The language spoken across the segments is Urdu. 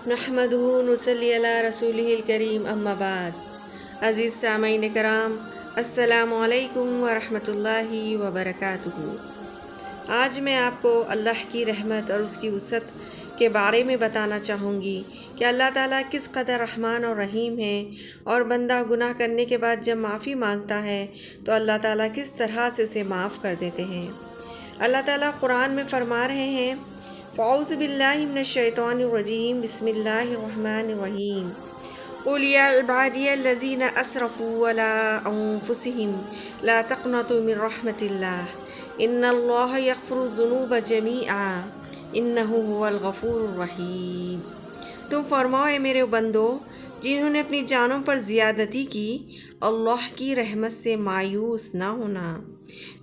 نحمدہ نصلی علی رسولہ الکریم اما بعد۔ عزیز سامعین کرام، السلام علیکم ورحمۃ اللہ وبرکاتہ۔ آج میں آپ کو اللہ کی رحمت اور اس کی وسعت کے بارے میں بتانا چاہوں گی کہ اللہ تعالیٰ کس قدر رحمان اور رحیم ہے، اور بندہ گناہ کرنے کے بعد جب معافی مانگتا ہے تو اللہ تعالیٰ کس طرح سے اسے معاف کر دیتے ہیں۔ اللہ تعالیٰ قرآن میں فرما رہے ہیں، اعوذ باللہ من الشیطان الرجیم، بسم اللہ الرحمن الرحیم، قل یا عبادی الذین اسرفوا علی انفسہم لا تقنطوا من رحمت اللہ ان اللہ یغفر الذنوب جمیعا انہ هو الغفور الرحیم۔ تم فرماؤ اے میرے بندو، جنہوں نے اپنی جانوں پر زیادتی کی، اللہ کی رحمت سے مایوس نہ ہونا،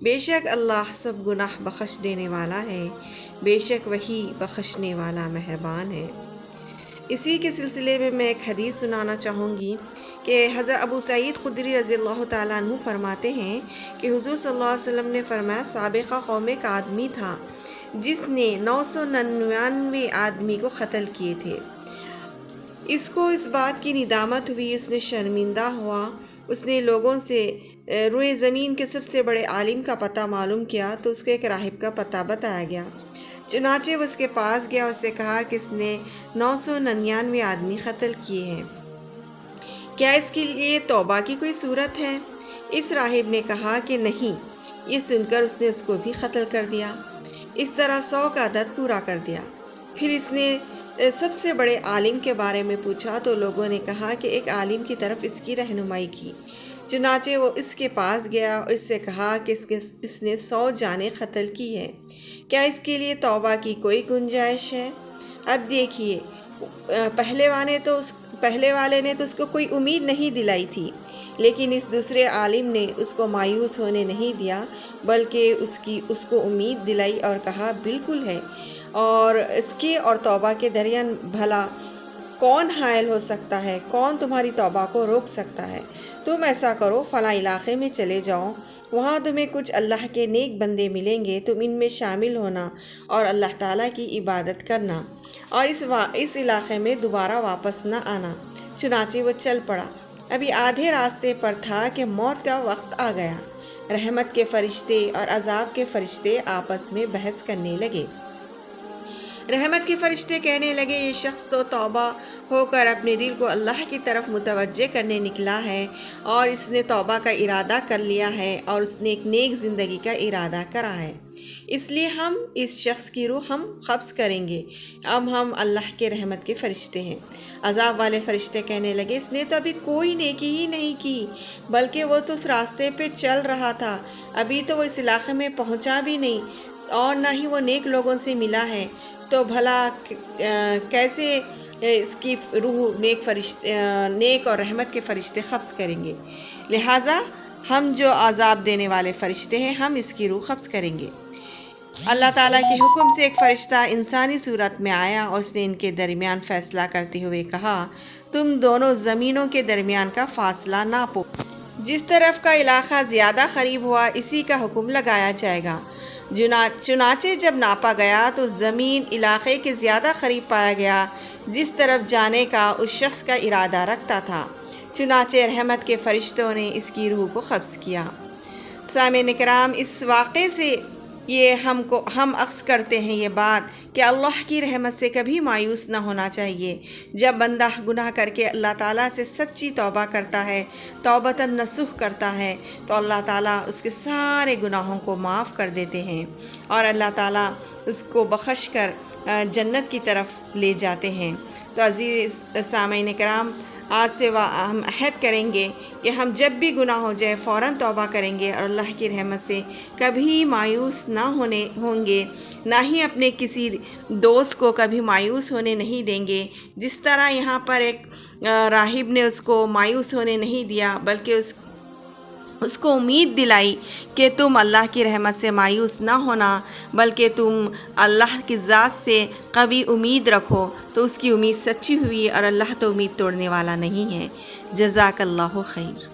بے شک اللہ سب گناہ بخش دینے والا ہے، بے شک وہی بخشنے والا مہربان ہے۔ اسی کے سلسلے میں ایک حدیث سنانا چاہوں گی کہ حضرت ابو سعید خدری رضی اللہ تعالیٰ عنہ فرماتے ہیں کہ حضور صلی اللہ علیہ وسلم نے فرمایا، سابقہ قوم ایک آدمی تھا جس نے 999 آدمی کو قتل کیے تھے۔ اس کو اس بات کی ندامت ہوئی، اس نے شرمندہ ہوا، اس نے لوگوں سے روئے زمین کے سب سے بڑے عالم کا پتہ معلوم کیا تو اس کو ایک راہب کا پتہ بتایا گیا۔ چنانچہ وہ اس کے پاس گیا، اس سے کہا کہ اس نے 999 آدمی قتل کیے ہیں، کیا اس کے لیے توبہ کی کوئی صورت ہے؟ اس راہب نے کہا کہ نہیں۔ یہ سن کر اس نے اس کو بھی قتل کر دیا، اس طرح 100 کا عدد پورا کر دیا۔ پھر اس نے سب سے بڑے عالم کے بارے میں پوچھا تو لوگوں نے کہا کہ ایک عالم کی طرف اس کی رہنمائی کی۔ چنانچہ وہ اس کے پاس گیا اور اس سے کہا کہ اس نے 100 جانیں قتل کی ہے، کیا اس کے لیے توبہ کی کوئی گنجائش ہے؟ اب دیکھیے، پہلے والے نے تو اس کو کوئی امید نہیں دلائی تھی، لیکن اس دوسرے عالم نے اس کو مایوس ہونے نہیں دیا، بلکہ اس کو امید دلائی اور کہا بالکل ہے، اور اس کے اور توبہ کے درمیان بھلا کون حائل ہو سکتا ہے؟ کون تمہاری توبہ کو روک سکتا ہے؟ تم ایسا کرو، فلاں علاقے میں چلے جاؤ، وہاں تمہیں کچھ اللہ کے نیک بندے ملیں گے، تم ان میں شامل ہونا اور اللہ تعالیٰ کی عبادت کرنا، اور اس علاقے میں دوبارہ واپس نہ آنا۔ چنانچہ وہ چل پڑا۔ ابھی آدھے راستے پر تھا کہ موت کا وقت آ گیا۔ رحمت کے فرشتے اور عذاب کے فرشتے آپس میں بحث کرنے لگے۔ رحمت کے فرشتے کہنے لگے، یہ شخص تو توبہ ہو کر اپنے دل کو اللہ کی طرف متوجہ کرنے نکلا ہے، اور اس نے توبہ کا ارادہ کر لیا ہے، اور اس نے ایک نیک زندگی کا ارادہ کرا ہے، اس لیے ہم اس شخص کی روح ہم قبض کریں گے۔ اب ہم اللہ کے رحمت کے فرشتے ہیں۔ عذاب والے فرشتے کہنے لگے، اس نے تو ابھی کوئی نیکی ہی نہیں کی، بلکہ وہ تو اس راستے پہ چل رہا تھا، ابھی تو وہ اس علاقے میں پہنچا بھی نہیں، اور نہ ہی وہ نیک لوگوں سے ملا ہے، تو بھلا کیسے اس کی روح نیک اور رحمت کے فرشتے قبض کریں گے؟ لہٰذا ہم جو عذاب دینے والے فرشتے ہیں، ہم اس کی روح قبض کریں گے۔ اللہ تعالیٰ کے حکم سے ایک فرشتہ انسانی صورت میں آیا، اور اس نے ان کے درمیان فیصلہ کرتے ہوئے کہا، تم دونوں زمینوں کے درمیان کا فاصلہ ناپو، جس طرف کا علاقہ زیادہ قریب ہوا اسی کا حکم لگایا جائے گا۔ چنانچہ جب ناپا گیا تو زمین علاقے کے زیادہ قریب پایا گیا جس طرف جانے کا اس شخص کا ارادہ رکھتا تھا۔ چنانچہ رحمت کے فرشتوں نے اس کی روح کو قبض کیا۔ سامعین کرام، اس واقعے سے یہ ہم اخذ کرتے ہیں یہ بات کہ اللہ کی رحمت سے کبھی مایوس نہ ہونا چاہیے۔ جب بندہ گناہ کر کے اللہ تعالیٰ سے سچی توبہ کرتا ہے، توبۃ نصوح کرتا ہے، تو اللہ تعالیٰ اس کے سارے گناہوں کو معاف کر دیتے ہیں، اور اللہ تعالیٰ اس کو بخش کر جنت کی طرف لے جاتے ہیں۔ تو عزیز سامعین کرام، آج سے ہم عہد کریں گے کہ ہم جب بھی گناہ ہو جائے فوراً توبہ کریں گے، اور اللہ کی رحمت سے کبھی مایوس نہ ہوں گے، نہ ہی اپنے کسی دوست کو کبھی مایوس ہونے نہیں دیں گے۔ جس طرح یہاں پر ایک راہب نے اس کو مایوس ہونے نہیں دیا، بلکہ اس کو امید دلائی کہ تم اللہ کی رحمت سے مایوس نہ ہونا، بلکہ تم اللہ کی ذات سے قوی امید رکھو، تو اس کی امید سچی ہوئی، اور اللہ تو امید توڑنے والا نہیں ہے۔ جزاک اللہ خیر۔